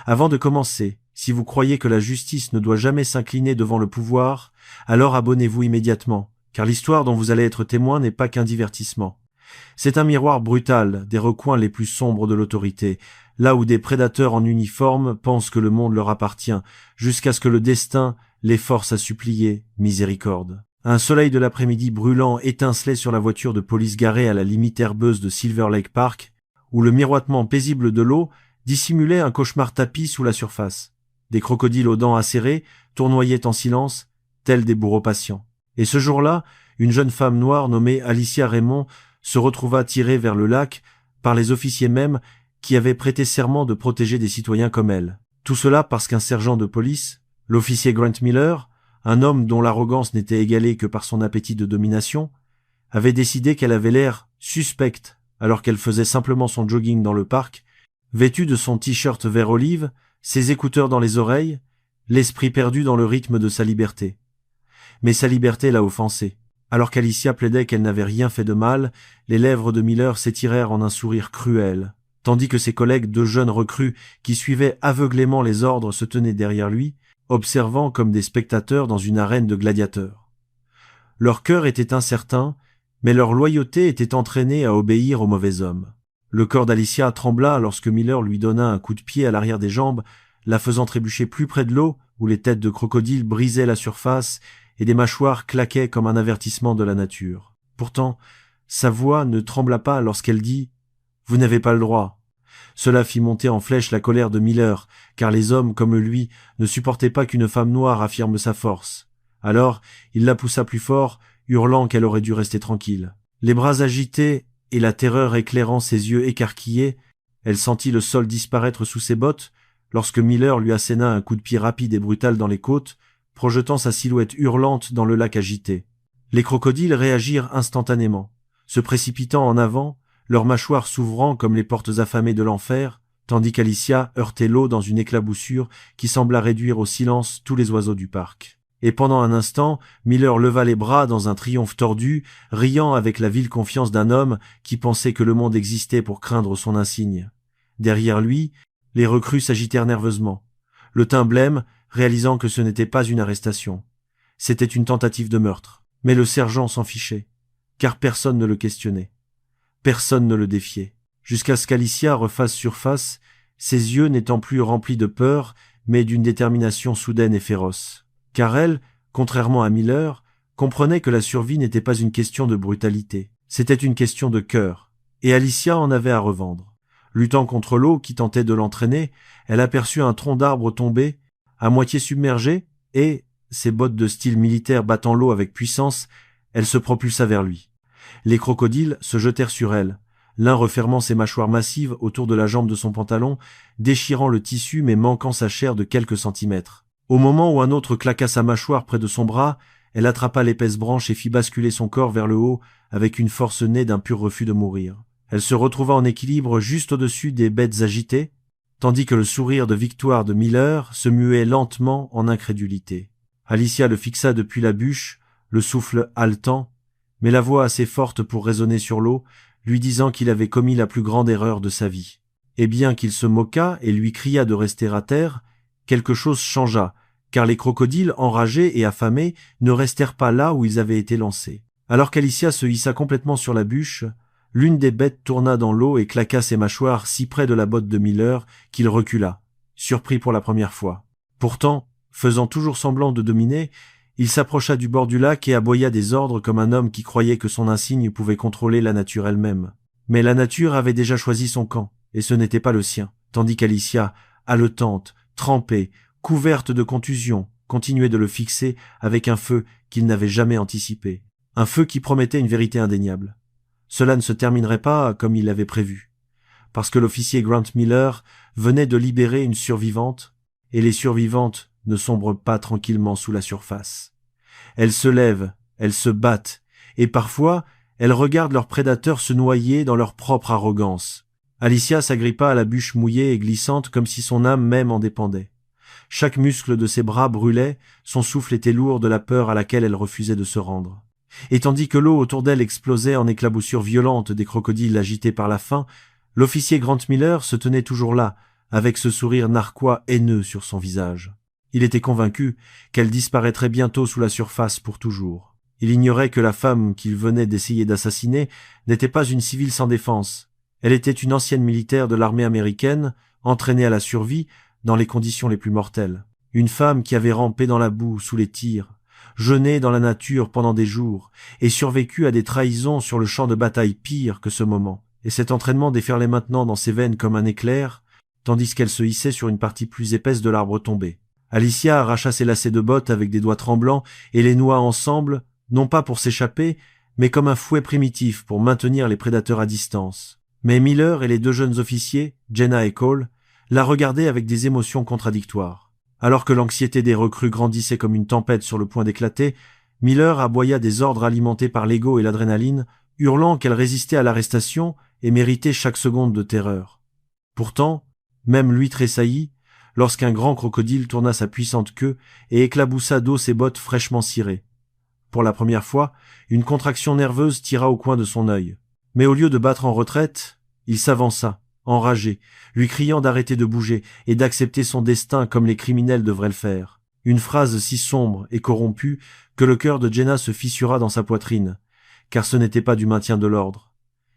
Avant de commencer, si vous croyez que la justice ne doit jamais s'incliner devant le pouvoir, alors abonnez-vous immédiatement, car l'histoire dont vous allez être témoin n'est pas qu'un divertissement. C'est un miroir brutal des recoins les plus sombres de l'autorité, là où des prédateurs en uniforme pensent que le monde leur appartient, jusqu'à ce que le destin les force à supplier miséricorde. Un soleil de l'après-midi brûlant étincelait sur la voiture de police garée à la limite herbeuse de Silver Lake Park, où le miroitement paisible de l'eau dissimulait un cauchemar tapis sous la surface. Des crocodiles aux dents acérées tournoyaient en silence, tels des bourreaux patients. Et ce jour-là, une jeune femme noire nommée Alicia Raymond se retrouva tirée vers le lac par les officiers mêmes qui avaient prêté serment de protéger des citoyens comme elle. Tout cela parce qu'un sergent de police, l'officier Grant Miller, un homme dont l'arrogance n'était égalée que par son appétit de domination, avait décidé qu'elle avait l'air suspecte alors qu'elle faisait simplement son jogging dans le parc, vêtue de son t-shirt vert olive, ses écouteurs dans les oreilles, l'esprit perdu dans le rythme de sa liberté. Mais sa liberté l'a offensée. Alors qu'Alicia plaidait qu'elle n'avait rien fait de mal, les lèvres de Miller s'étirèrent en un sourire cruel, tandis que ses collègues, deux jeunes recrues qui suivaient aveuglément les ordres, se tenaient derrière lui, observant comme des spectateurs dans une arène de gladiateurs. Leur cœur était incertain, mais leur loyauté était entraînée à obéir aux mauvais hommes. Le corps d'Alicia trembla lorsque Miller lui donna un coup de pied à l'arrière des jambes, la faisant trébucher plus près de l'eau, où les têtes de crocodiles brisaient la surface et des mâchoires claquaient comme un avertissement de la nature. Pourtant, sa voix ne trembla pas lorsqu'elle dit « Vous n'avez pas le droit ». Cela fit monter en flèche la colère de Miller, car les hommes comme lui ne supportaient pas qu'une femme noire affirme sa force. Alors, il la poussa plus fort, hurlant qu'elle aurait dû rester tranquille. Les bras agités et la terreur éclairant ses yeux écarquillés, elle sentit le sol disparaître sous ses bottes lorsque Miller lui asséna un coup de pied rapide et brutal dans les côtes, projetant sa silhouette hurlante dans le lac agité. Les crocodiles réagirent instantanément, se précipitant en avant, leurs mâchoires s'ouvrant comme les portes affamées de l'enfer, tandis qu'Alicia heurtait l'eau dans une éclaboussure qui sembla réduire au silence tous les oiseaux du parc. Et pendant un instant, Miller leva les bras dans un triomphe tordu, riant avec la vile confiance d'un homme qui pensait que le monde existait pour craindre son insigne. Derrière lui, les recrues s'agitèrent nerveusement, le teint blême, réalisant que ce n'était pas une arrestation. C'était une tentative de meurtre. Mais le sergent s'en fichait, car personne ne le questionnait. Personne ne le défiait. Jusqu'à ce qu'Alicia refasse surface, ses yeux n'étant plus remplis de peur, mais d'une détermination soudaine et féroce. Car elle, contrairement à Miller, comprenait que la survie n'était pas une question de brutalité. C'était une question de cœur. Et Alicia en avait à revendre. Luttant contre l'eau qui tentait de l'entraîner, elle aperçut un tronc d'arbre tombé, à moitié submergé, et, ses bottes de style militaire battant l'eau avec puissance, elle se propulsa vers lui. Les crocodiles se jetèrent sur elle, l'un refermant ses mâchoires massives autour de la jambe de son pantalon, déchirant le tissu mais manquant sa chair de quelques centimètres. Au moment où un autre claqua sa mâchoire près de son bras, elle attrapa l'épaisse branche et fit basculer son corps vers le haut avec une force née d'un pur refus de mourir. Elle se retrouva en équilibre juste au-dessus des bêtes agitées, tandis que le sourire de victoire de Miller se muait lentement en incrédulité. Alicia le fixa depuis la bûche, le souffle haletant, mais la voix assez forte pour résonner sur l'eau, lui disant qu'il avait commis la plus grande erreur de sa vie. Et bien qu'il se moquât et lui cria de rester à terre, quelque chose changea, car les crocodiles, enragés et affamés, ne restèrent pas là où ils avaient été lancés. Alors qu'Alicia se hissa complètement sur la bûche, l'une des bêtes tourna dans l'eau et claqua ses mâchoires si près de la botte de Miller qu'il recula, surpris pour la première fois. Pourtant, faisant toujours semblant de dominer, il s'approcha du bord du lac et aboya des ordres comme un homme qui croyait que son insigne pouvait contrôler la nature elle-même. Mais la nature avait déjà choisi son camp, et ce n'était pas le sien, tandis qu'Alicia, haletante, trempée, couverte de contusions, continuait de le fixer avec un feu qu'il n'avait jamais anticipé. Un feu qui promettait une vérité indéniable. Cela ne se terminerait pas comme il l'avait prévu, parce que l'officier Grant Miller venait de libérer une survivante, et les survivantes ne sombrent pas tranquillement sous la surface. Elles se lèvent, elles se battent, et parfois, elles regardent leurs prédateurs se noyer dans leur propre arrogance. Alicia s'agrippa à la bûche mouillée et glissante comme si son âme même en dépendait. Chaque muscle de ses bras brûlait, son souffle était lourd de la peur à laquelle elle refusait de se rendre. Et tandis que l'eau autour d'elle explosait en éclaboussures violentes des crocodiles agités par la faim, l'officier Grant Miller se tenait toujours là, avec ce sourire narquois haineux sur son visage. Il était convaincu qu'elle disparaîtrait bientôt sous la surface pour toujours. Il ignorait que la femme qu'il venait d'essayer d'assassiner n'était pas une civile sans défense. Elle était une ancienne militaire de l'armée américaine, entraînée à la survie dans les conditions les plus mortelles. Une femme qui avait rampé dans la boue sous les tirs, jeûné dans la nature pendant des jours et survécu à des trahisons sur le champ de bataille pire que ce moment. Et cet entraînement déferlait maintenant dans ses veines comme un éclair, tandis qu'elle se hissait sur une partie plus épaisse de l'arbre tombé. Alicia arracha ses lacets de bottes avec des doigts tremblants et les noua ensemble, non pas pour s'échapper, mais comme un fouet primitif pour maintenir les prédateurs à distance. Mais Miller et les deux jeunes officiers, Jenna et Cole, la regardaient avec des émotions contradictoires. Alors que l'anxiété des recrues grandissait comme une tempête sur le point d'éclater, Miller aboya des ordres alimentés par l'ego et l'adrénaline, hurlant qu'elle résistait à l'arrestation et méritait chaque seconde de terreur. Pourtant, même lui tressaillit, lorsqu'un grand crocodile tourna sa puissante queue et éclaboussa d'eau ses bottes fraîchement cirées. Pour la première fois, une contraction nerveuse tira au coin de son œil. Mais au lieu de battre en retraite, il s'avança, enragé, lui criant d'arrêter de bouger et d'accepter son destin comme les criminels devraient le faire. Une phrase si sombre et corrompue que le cœur de Jenna se fissura dans sa poitrine, car ce n'était pas du maintien de l'ordre.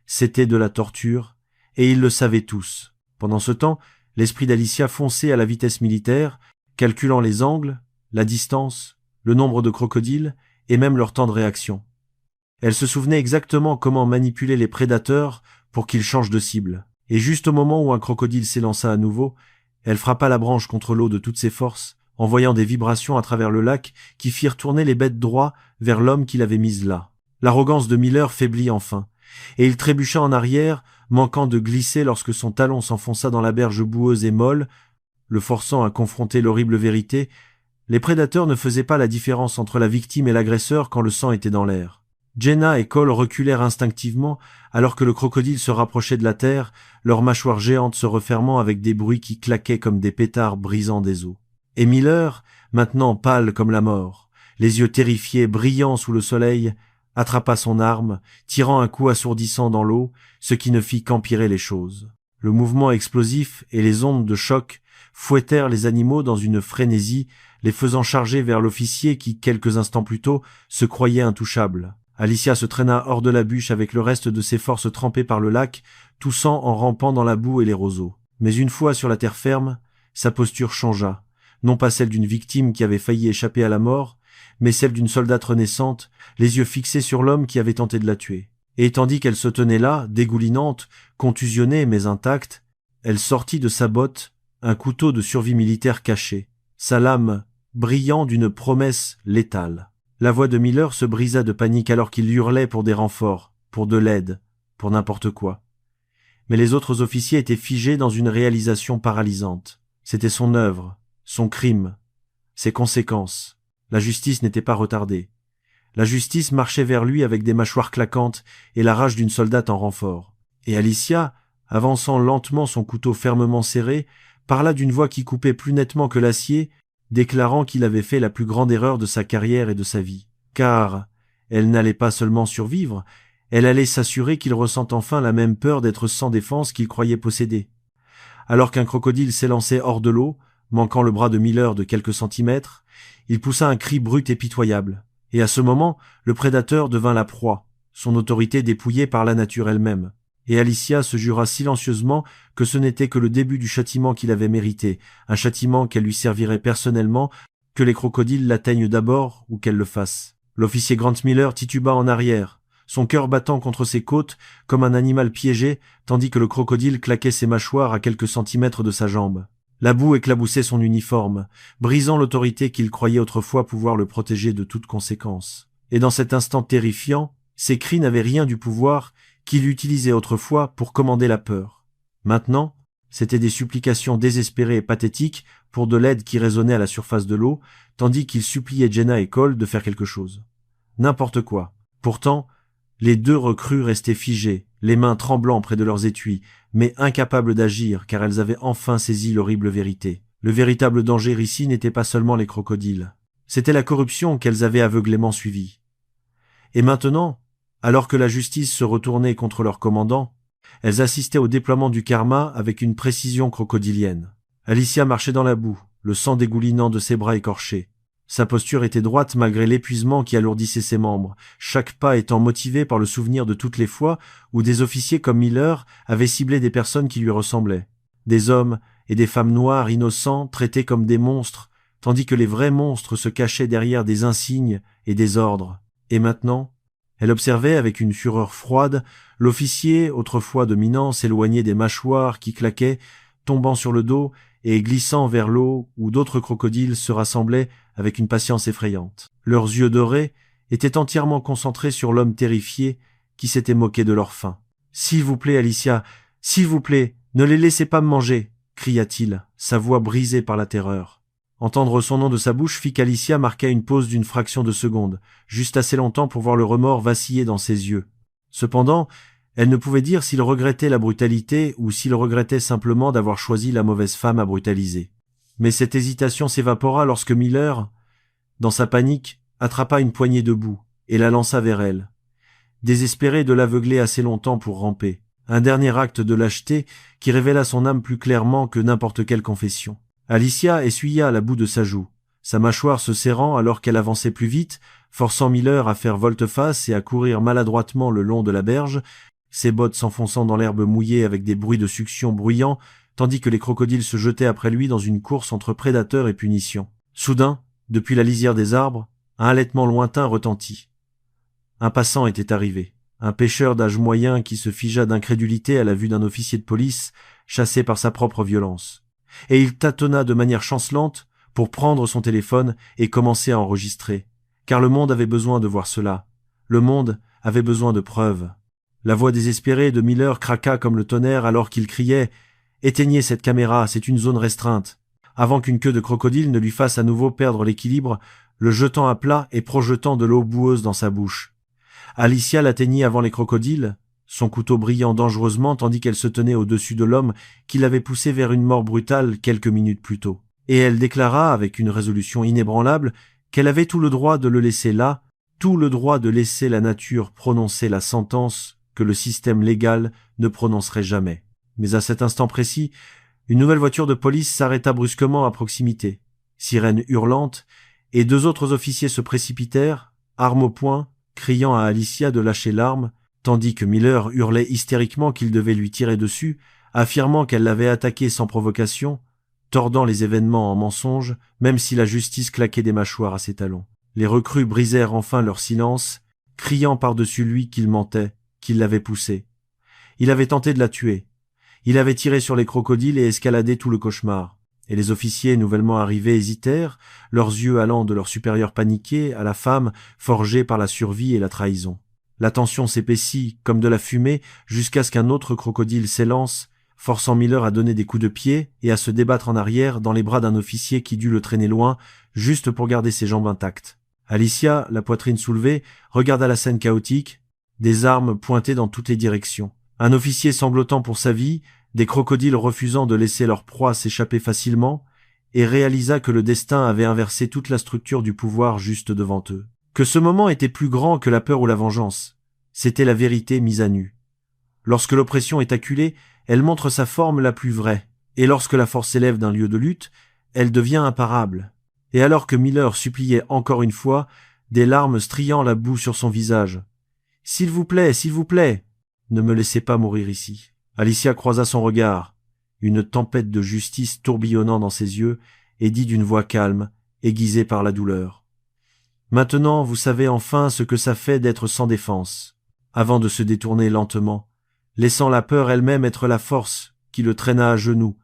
C'était de la torture, et ils le savaient tous. Pendant ce temps, l'esprit d'Alicia fonçait à la vitesse militaire, calculant les angles, la distance, le nombre de crocodiles et même leur temps de réaction. Elle se souvenait exactement comment manipuler les prédateurs pour qu'ils changent de cible. Et juste au moment où un crocodile s'élança à nouveau, elle frappa la branche contre l'eau de toutes ses forces, envoyant des vibrations à travers le lac qui firent tourner les bêtes droit vers l'homme qui l'avait mise là. L'arrogance de Miller faiblit enfin, et il trébucha en arrière, manquant de glisser lorsque son talon s'enfonça dans la berge boueuse et molle, le forçant à confronter l'horrible vérité. Les prédateurs ne faisaient pas la différence entre la victime et l'agresseur quand le sang était dans l'air. Jenna et Cole reculèrent instinctivement alors que le crocodile se rapprochait de la terre, leurs mâchoires géantes se refermant avec des bruits qui claquaient comme des pétards brisant des os. Et Miller, maintenant pâle comme la mort, les yeux terrifiés, brillants sous le soleil, attrapa son arme, tirant un coup assourdissant dans l'eau, ce qui ne fit qu'empirer les choses. Le mouvement explosif et les ondes de choc fouettèrent les animaux dans une frénésie, les faisant charger vers l'officier qui, quelques instants plus tôt, se croyait intouchable. Alicia se traîna hors de la bûche avec le reste de ses forces trempées par le lac, toussant en rampant dans la boue et les roseaux. Mais une fois sur la terre ferme, sa posture changea, non pas celle d'une victime qui avait failli échapper à la mort, mais celle d'une soldate renaissante, les yeux fixés sur l'homme qui avait tenté de la tuer. Et tandis qu'elle se tenait là, dégoulinante, contusionnée mais intacte, elle sortit de sa botte un couteau de survie militaire caché, sa lame brillant d'une promesse létale. La voix de Miller se brisa de panique alors qu'il hurlait pour des renforts, pour de l'aide, pour n'importe quoi. Mais les autres officiers étaient figés dans une réalisation paralysante. C'était son œuvre, son crime, ses conséquences. La justice n'était pas retardée. La justice marchait vers lui avec des mâchoires claquantes et la rage d'une soldate en renfort. Et Alicia, avançant lentement son couteau fermement serré, parla d'une voix qui coupait plus nettement que l'acier, déclarant qu'il avait fait la plus grande erreur de sa carrière et de sa vie. Car elle n'allait pas seulement survivre, elle allait s'assurer qu'il ressente enfin la même peur d'être sans défense qu'il croyait posséder. Alors qu'un crocodile s'élançait hors de l'eau, manquant le bras de Miller de quelques centimètres, il poussa un cri brut et pitoyable. Et à ce moment, le prédateur devint la proie, son autorité dépouillée par la nature elle-même. Et Alicia se jura silencieusement que ce n'était que le début du châtiment qu'il avait mérité, un châtiment qu'elle lui servirait personnellement, que les crocodiles l'atteignent d'abord ou qu'elle le fasse. L'officier Grant Miller tituba en arrière, son cœur battant contre ses côtes comme un animal piégé, tandis que le crocodile claquait ses mâchoires à quelques centimètres de sa jambe. La boue éclaboussait son uniforme, brisant l'autorité qu'il croyait autrefois pouvoir le protéger de toute conséquence. Et dans cet instant terrifiant, ses cris n'avaient rien du pouvoir qu'il utilisait autrefois pour commander la peur. Maintenant, c'étaient des supplications désespérées et pathétiques pour de l'aide qui résonnait à la surface de l'eau, tandis qu'il suppliait Jenna et Cole de faire quelque chose. N'importe quoi. Pourtant, les deux recrues restaient figées, les mains tremblant près de leurs étuis, mais incapables d'agir car elles avaient enfin saisi l'horrible vérité. Le véritable danger ici n'était pas seulement les crocodiles. C'était la corruption qu'elles avaient aveuglément suivie. Et maintenant, alors que la justice se retournait contre leur commandant, Elles assistaient au déploiement du karma avec une précision crocodilienne. Alicia marchait dans la boue, le sang dégoulinant de ses bras écorchés. Sa posture était droite malgré l'épuisement qui alourdissait ses membres, chaque pas étant motivé par le souvenir de toutes les fois où des officiers comme Miller avaient ciblé des personnes qui lui ressemblaient. Des hommes et des femmes noires innocents traités comme des monstres, tandis que les vrais monstres se cachaient derrière des insignes et des ordres. Et maintenant, elle observait avec une fureur froide l'officier, autrefois dominant, s'éloigner des mâchoires qui claquaient, tombant sur le dos et glissant vers l'eau où d'autres crocodiles se rassemblaient avec une patience effrayante. Leurs yeux dorés étaient entièrement concentrés sur l'homme terrifié qui s'était moqué de leur faim. « S'il vous plaît, Alicia, s'il vous plaît, ne les laissez pas me manger !» cria-t-il, sa voix brisée par la terreur. Entendre son nom de sa bouche fit qu'Alicia marqua une pause d'une fraction de seconde, juste assez longtemps pour voir le remords vaciller dans ses yeux. Cependant, elle ne pouvait dire s'il regrettait la brutalité ou s'il regrettait simplement d'avoir choisi la mauvaise femme à brutaliser. Mais cette hésitation s'évapora lorsque Miller, dans sa panique, attrapa une poignée de boue et la lança vers elle. Désespéré de l'aveugler assez longtemps pour ramper. Un dernier acte de lâcheté qui révéla son âme plus clairement que n'importe quelle confession. Alicia essuya la boue de sa joue, sa mâchoire se serrant alors qu'elle avançait plus vite, forçant Miller à faire volte-face et à courir maladroitement le long de la berge, ses bottes s'enfonçant dans l'herbe mouillée avec des bruits de succion bruyants, tandis que les crocodiles se jetaient après lui dans une course entre prédateurs et punition. Soudain, depuis la lisière des arbres, un halètement lointain retentit. Un passant était arrivé, un pêcheur d'âge moyen qui se figea d'incrédulité à la vue d'un officier de police chassé par sa propre violence. Et il tâtonna de manière chancelante pour prendre son téléphone et commencer à enregistrer, car le monde avait besoin de voir cela. Le monde avait besoin de preuves. La voix désespérée de Miller craqua comme le tonnerre alors qu'il criait « Éteignez cette caméra, c'est une zone restreinte !» avant qu'une queue de crocodile ne lui fasse à nouveau perdre l'équilibre, le jetant à plat et projetant de l'eau boueuse dans sa bouche. Alicia l'atteignit avant les crocodiles, son couteau brillant dangereusement tandis qu'elle se tenait au-dessus de l'homme qui l'avait poussée vers une mort brutale quelques minutes plus tôt. Et elle déclara avec une résolution inébranlable qu'elle avait tout le droit de le laisser là, tout le droit de laisser la nature prononcer la sentence que le système légal ne prononcerait jamais. Mais à cet instant précis, une nouvelle voiture de police s'arrêta brusquement à proximité. Sirène hurlante, et deux autres officiers se précipitèrent, armes au poing, criant à Alicia de lâcher l'arme, tandis que Miller hurlait hystériquement qu'il devait lui tirer dessus, affirmant qu'elle l'avait attaqué sans provocation, tordant les événements en mensonges, même si la justice claquait des mâchoires à ses talons. Les recrues brisèrent enfin leur silence, criant par-dessus lui qu'il mentait, qu'il l'avait poussée. Il avait tenté de la tuer. Il avait tiré sur les crocodiles et escaladé tout le cauchemar. Et les officiers nouvellement arrivés hésitèrent, leurs yeux allant de leur supérieur paniqué à la femme forgée par la survie et la trahison. La tension s'épaissit comme de la fumée jusqu'à ce qu'un autre crocodile s'élance, forçant Miller à donner des coups de pied et à se débattre en arrière dans les bras d'un officier qui dut le traîner loin, juste pour garder ses jambes intactes. Alicia, la poitrine soulevée, regarda la scène chaotique, des armes pointées dans toutes les directions. Un officier sanglotant pour sa vie, des crocodiles refusant de laisser leur proie s'échapper facilement, et réalisa que le destin avait inversé toute la structure du pouvoir juste devant eux. Que ce moment était plus grand que la peur ou la vengeance. C'était la vérité mise à nu. Lorsque l'oppression est acculée, elle montre sa forme la plus vraie, et lorsque la force s'élève d'un lieu de lutte, elle devient imparable. Et alors que Miller suppliait encore une fois, des larmes striant la boue sur son visage. « S'il vous plaît, ne me laissez pas mourir ici. » Alicia croisa son regard, une tempête de justice tourbillonnant dans ses yeux, et dit d'une voix calme, aiguisée par la douleur. « Maintenant, vous savez enfin ce que ça fait d'être sans défense. » Avant de se détourner lentement, laissant la peur elle-même être la force qui le traîna à genoux,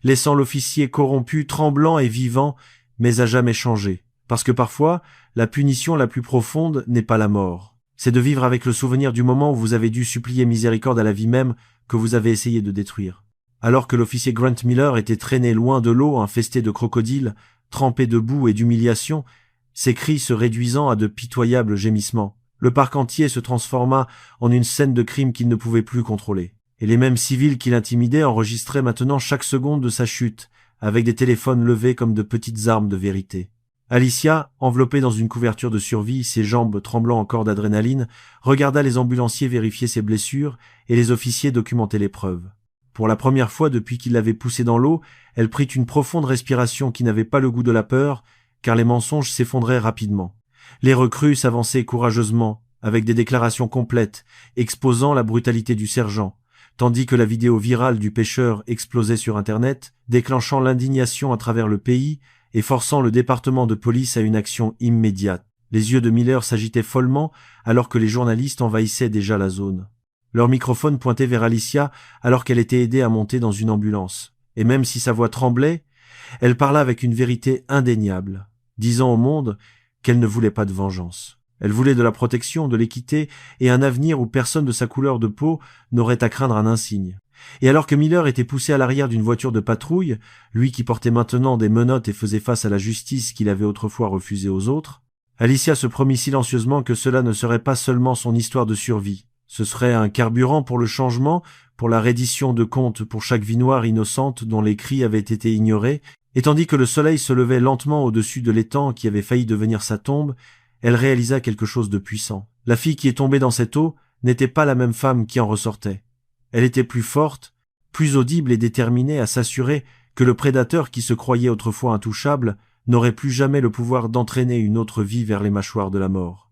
laissant l'officier corrompu, tremblant et vivant, mais à jamais changé. Parce que parfois, la punition la plus profonde n'est pas la mort. C'est de vivre avec le souvenir du moment où vous avez dû supplier miséricorde à la vie même que vous avez essayé de détruire. Alors que l'officier Grant Miller était traîné loin de l'eau infesté de crocodiles, trempé de boue et d'humiliation, ses cris se réduisant à de pitoyables gémissements. Le parc entier se transforma en une scène de crime qu'il ne pouvait plus contrôler. Et les mêmes civils qui l'intimidaient enregistraient maintenant chaque seconde de sa chute, avec des téléphones levés comme de petites armes de vérité. Alicia, enveloppée dans une couverture de survie, ses jambes tremblant encore d'adrénaline, regarda les ambulanciers vérifier ses blessures et les officiers documenter les preuves. Pour la première fois depuis qu'il l'avait poussée dans l'eau, elle prit une profonde respiration qui n'avait pas le goût de la peur, car les mensonges s'effondraient rapidement. Les recrues s'avançaient courageusement, avec des déclarations complètes, exposant la brutalité du sergent, tandis que la vidéo virale du pêcheur explosait sur Internet, déclenchant l'indignation à travers le pays et forçant le département de police à une action immédiate. Les yeux de Miller s'agitaient follement alors que les journalistes envahissaient déjà la zone. Leur microphone pointait vers Alicia alors qu'elle était aidée à monter dans une ambulance. Et même si sa voix tremblait, elle parla avec une vérité indéniable, disant au monde qu'elle ne voulait pas de vengeance. Elle voulait de la protection, de l'équité et un avenir où personne de sa couleur de peau n'aurait à craindre un insigne. Et alors que Miller était poussé à l'arrière d'une voiture de patrouille, lui qui portait maintenant des menottes et faisait face à la justice qu'il avait autrefois refusée aux autres, Alicia se promit silencieusement que cela ne serait pas seulement son histoire de survie. Ce serait un carburant pour le changement, pour la reddition de comptes pour chaque vie noire innocente dont les cris avaient été ignorés, et tandis que le soleil se levait lentement au-dessus de l'étang qui avait failli devenir sa tombe, elle réalisa quelque chose de puissant. La fille qui est tombée dans cette eau n'était pas la même femme qui en ressortait. Elle était plus forte, plus audible et déterminée à s'assurer que le prédateur qui se croyait autrefois intouchable n'aurait plus jamais le pouvoir d'entraîner une autre vie vers les mâchoires de la mort.